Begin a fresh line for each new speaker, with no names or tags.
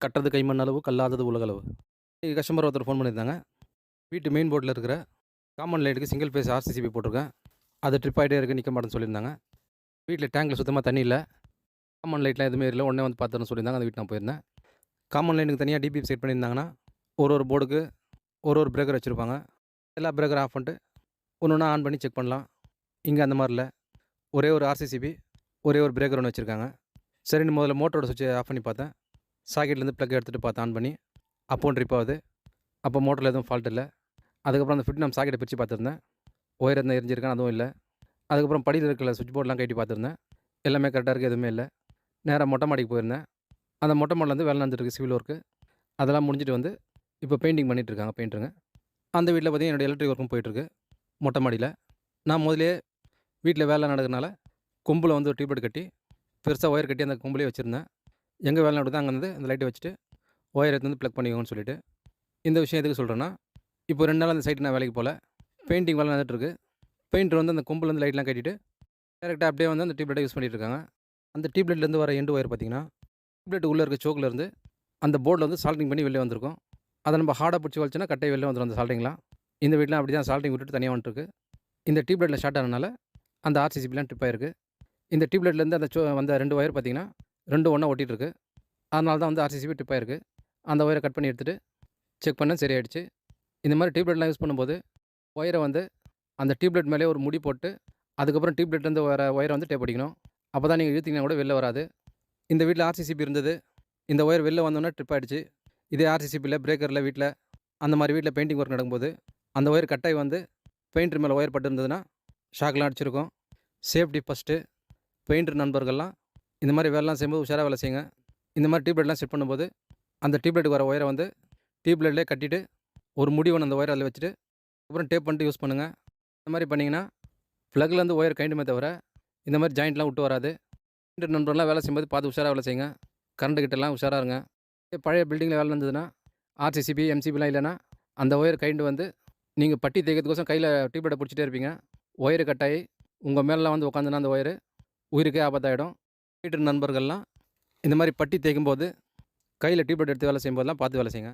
கட்டுறது கைமண் அளவு, கல்லாதது உலகளவு. இன்னைக்கு கஸ்டமர் ஒருத்தர் ஃபோன் பண்ணியிருந்தாங்க. வீட்டு மெயின் போர்ட்ல இருக்கிற காமன் லைட்டுக்கு சிங்கிள் ஃபேஸ் ஆர்சிசிபி போட்டிருக்கேன். அது ட்ரிப் ஆகிட்டே இருக்கு, நிற்க மாட்டேன்னு சொல்லியிருந்தாங்க. வீட்டில் டேங்க்ல சுத்தமா தண்ணி இல்ல. காமன் லைட்லாம் எதுவுமே இல்ல. உடனே வந்து பார்த்துறேன்னு சொல்லியிருந்தாங்க. அந்த வீட்டுக்கு நான் போயிருந்தேன். காமன் லைனுக்கு தனியா டிபிஎம் செட் பண்ணியிருந்தாங்கன்னா, ஒரு போர்டுக்கு ஒரு பிரேக்கர் வச்சிருப்பாங்க. எல்லா பிரேக்கரும் ஆஃப் பண்ணிட்டு ஒண்ணு ஒண்ணா ஆன் பண்ணி செக் பண்ணலாம். இங்க அந்த மாரி இல்ல. ஒரே ஒரு ஆர்சிசிபி, ஒரே ஒரு பிரேக்கர் ஒண்ணு வச்சிருக்காங்க. சரின்னு முதல்ல மோட்டரோட ஸ்விட்சை ஆஃப் பண்ணி பார்த்தேன். சாக்கெட்லேருந்து ப்ளக் எடுத்துட்டு பார்த்தேன், ஆன் பண்ணி. அப்பவும் ட்ரிப் ஆகுது. அப்போ மோட்டரில் எதுவும் ஃபால்ட் இல்ல. அதுக்கப்புறம் அந்த ஃபிட் நம்ம சாக்கெட்டை பிரித்து பார்த்துருந்தேன். ஒயர் எதுவும் எரிஞ்சிருக்கான்னு அதுவும் இல்ல. அதுக்கப்புறம் படியில் இருக்கிற சுவிட்ச் போர்ட்லாம் கழட்டி பார்த்துருந்தேன். எல்லாமே கரெக்டாக இருக்குது, எதுவுமே இல்ல. நேரா மொட்டை மாடிக்கு போயிருந்தேன். அந்த மொட்டை மாடிலேருந்து வேலை நடந்துட்டு இருக்கு, சிவில் ஒர்க்கு. அதெல்லாம் முடிஞ்சுட்டு வந்து இப்போ பெயிண்டிங் பண்ணிட்டு இருக்காங்க பெயிண்டருங்க. அந்த வீட்ல பார்த்தீங்கன்னா, என்னோட எலக்ட்ரிக் ஒர்க்கும் போயிட்டுருக்கு மொட்டை மாடியில. நான் முதல்லயே வீட்ல வேலை நடக்கிறனால கொம்பில் வந்து ஒரு டியூப்லைட் கட்டி, பெருசா ஒயர் கட்டி அந்த கொம்புலயே வச்சிருந்தேன். எங்கே வேலை நடக்குதோ அங்கே வந்து அந்த லைட்டை வச்சுட்டு, ஒயர் எடுத்து வந்து ப்ளக் பண்ணிக்கோங்கன்னு சொல்லிட்டு. இந்த விஷயம் எதுக்கு சொல்கிறேன்னா, இப்போ 2 நாளா அந்த சைட்டுக்கு நான் வேலைக்கு போகல. பெயிண்டிங் வேலை நடந்துட்டுருக்கு. பெயிண்டர் வந்து அந்த கொம்புலேருந்து லைட்லாம் கட்டிட்டு, டைரக்ட்டா அப்படியே வந்து அந்த டியூப்லைட்டை யூஸ் பண்ணிட்டு இருக்காங்க. அந்த டியூப்லைட்லேருந்து வர எண்டு ஒயர் பார்த்தீங்கன்னா, டியூப்லைட் உள்ள இருக்க சோக்லேருந்து அந்த போர்டில் வந்து சால்டரிங் பண்ணி வெளில வந்திருக்கும். அதை நம்ம ஹார்டா பிடிச்சி வலிச்சோன்னா கட்டாயி வெளில வந்துரும் அந்த சால்டரிங்லாம். இந்த வீட்லாம் அப்படி தான் சால்டரிங் விட்டுட்டு தனியா வந்துட்டுருக்கு. இந்த டியூப்லைட்ல ஷார்ட் ஆனனால அந்த ஆர்சிசிபிலாம் ட்ரிப் ஆயிருக்கு. இந்த டியூப்லைட்லேருந்து அந்த வந்த 2 ஒயர் பார்த்தீங்கன்னா, 2ம் ஒண்ணா ஒட்டிட்டுருக்கு. அதனால தான் வந்து ஆர்சிசிபி ட்ரிப் ஆயிருக்கு. அந்த ஒயரை கட் பண்ணி எடுத்துட்டு செக் பண்ணேன், சரியாயிடுச்சு. இந்த மாரி டியூப்லைட்லாம் யூஸ் பண்ணும்போது, ஒயரை வந்து அந்த டியூப்லைட் மேலேயே ஒரு முடி போட்டு, அதுக்கப்புறம் டியூப்லைட்லேருந்து வர ஒயரை வந்து டேப் அடிக்கணும். அப்போ தான் நீங்க இழுத்தீங்கன்னா கூட வெளில வராது. இந்த வீட்ல ஆர்சிசிபி இருந்தது. இந்த ஒயர் வெளில வந்தோனே ட்ரிப் ஆயிடுச்சு. இதே ஆர்சிசிபில, பிரேக்கர்ல வீட்ல அந்த மாரி வீட்ல பெயிண்டிங் ஒர்க் நடக்கும்போது, அந்த ஒயர் கட் ஆகி வந்து பெயிண்டர் மேல ஒயர் பட்டிருந்ததுன்னா, ஷாக்லாம் அடிச்சிருக்கும். Safety first. பெயிண்டர் நண்பர்கள்லாம் இந்த மாரி வேலைலாம் செய்யும்போது உஷாரா வேலை செய்யுங்க. இந்த மாரி டியூப்லைட்லாம் செட் பண்ணும்போது, அந்த டியூப்லைட்டுக்கு வர ஒயரை வந்து டியூப்லைட்லயே கட்டிட்டு, ஒரு முடி ஒண்ணு அந்த ஒயர அதில வச்சுட்டு, அப்புறம் டேப் பண்ணிட்டு யூஸ் பண்ணுங்க. இந்த மாரி பண்ணீங்கன்னா, ப்ளக்லேருந்து ஒயர் கழண்டுமே தவிர, இந்த மாரி ஜாயிண்ட்லாம் விட்டு வராது. பெயிண்டர் நண்பர்கள்லாம் வேலை செய்யும்போது பார்த்து உஷாரா வேலை செய்யுங்க. கரண்ட் கிட்டலாம் உஷாரா இருங்க. பழைய பில்டிங்கில வேலை நடந்ததுன்னா, ஆர்சிசிபி, எம்சிபிலாம் இல்லன்னா, அந்த ஒயர் கழண்டு வந்து நீங்க பட்டி தேய்க்கிறதுக்கோசரம் கையில டியூப்லைட்ட புடிச்சிட்டே இருப்பீங்க. ஒயரு கட் ஆயி, உங்க மேலலாம் வந்து உட்காந்துதுன்னா அந்த ஒயரு, உயிருக்கே ஆபத்தாயிடும். பெயிண்டர் நண்பர்கள்லாம் இந்த மாரி பட்டி தேய்க்கும்போது, கையில டியூப்லைட் எடுத்து வேலை செய்யும்போதெல்லாம் பார்த்து வேலை செய்யுங்க.